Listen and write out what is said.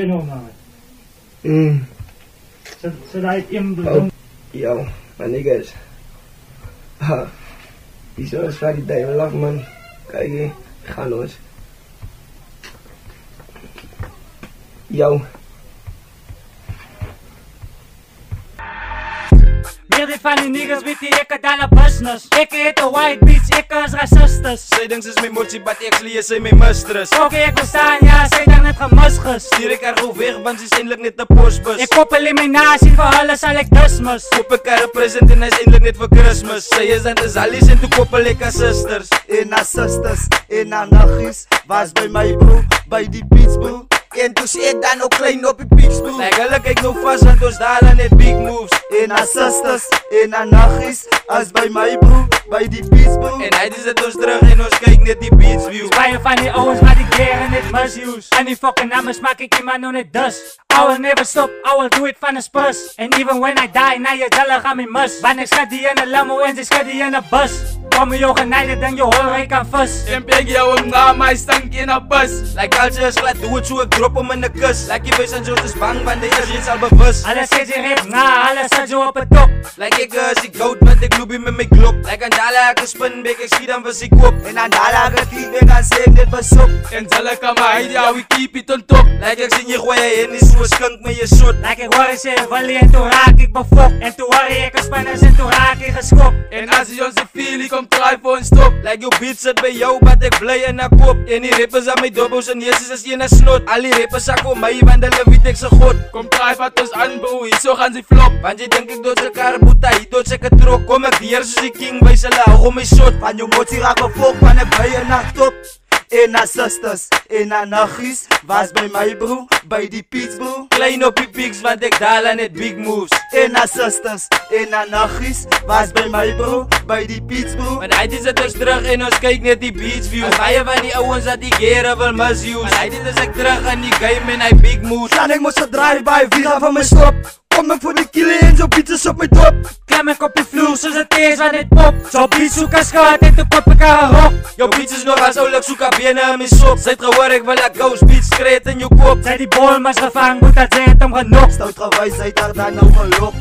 know, man. So that I'm Yo, my niggas. Die zo is Friday day, we lach man. Kijk hier, ga los. Yo. Meer van die niggas weet die ek het aan 'n business. Ek het 'n white bitch, ek is racistes. Sy dink sy is my mochi, but actually is sy my mistress. Okay, ek verstaan, ja, sy dan net gemisges. Stuur ek haar gauw weg, want sy is eindelijk net 'n posbus. Ek koop eliminasie vir hulle sal ek dismiss. Koop ek haar 'n present en hy is eindelijk net vir Christmas. Sy is aan de zalies en toe koppel ek haar sisters. En haar sisters, en haar naggies, was by my bro, by die beats bro. En toe sê ek dan ook klein op die pieks bro. Like hulle kyk nou vast, want ons daar aan net big moves. En haar sisters, en haar naggies, as by my bro, by die beats bro. En hy sit ons terug en ons kyk net die beats view. Baie van die ouens wat die gear net misuse. En die fucking numbers maak ek iemand nou net dus. I will never stop, I will do it van 'n spus. And even when I die, na jy hulle gaan my mis. Want ek skat die in 'n limo en sy skat die in 'n bus. Kom jou geneide, dan jou hol ryk aan vis. En pek jou om my stank in 'n bus. Like culture is glad, doe het so ek drop hom in 'n kus. Like jy wees aan soos is bang, want die is reeds al bewus. Hulle sê jy rap, hulle sit jou op 'n top. Like ek is die goat, want ek loop met my glop. Like aan dala ek spin, bek ek skiet dan vir sy kop. En aan dala ek kiet, ek kan sê net besop. En hulle kan my hide, ja, we keep it on top. Like ek sien jy gooi jy en nie so skink met jy shot. Like ek hoor jy sê, wil jy en toe raak ek befok. En toe hoor jy ek is spinners en toe raak ek geskop. En as jy ons die feel, kom try voor en stop. Like jou beat sit by jou, but ek bly in 'n koop. En die rappers aan my dobbels en Jesus is een snot. Al die rappers sak om my, want hulle weet ek se god. Kom try wat ons aanbou, hier so gaan sy flop. Want jy dink ek dood sy karboeta, hier dood sy katrok. Kom ek hier soos die king, wys hulle hou om my shot. Van jou motie raak befok, van ek by 'n nachtop. En haar sisters, en haar naggies, was by my bro, by die Piets bro. Klein op die pieks, want ek daal aan net big moves. En haar sisters, en haar naggies, was by my bro, by die Piets bro. Want hy sit ons terug en ons kyk net die beats view. En baie van die ouens dat die gear wil misuse. Want hy dit is ek terug in die game en hy big moves. Dan ek moes 'n drive-by, wie gaan van my stop? Kom ek voor die kille en zo beats op my top. Klim ek op die vloer soos 'n tees wat net pop. So beats soek as skaat en toe kop ek haar rok. Jou beats is nog as oulik soek haar bene in my sok. Sy het gehoor ek wil ek ghost beats skreet in jou kop. Sy die bol mas gevang, moet dat sy het hom genok. Stout gewys, hy het haar dan nou gelok.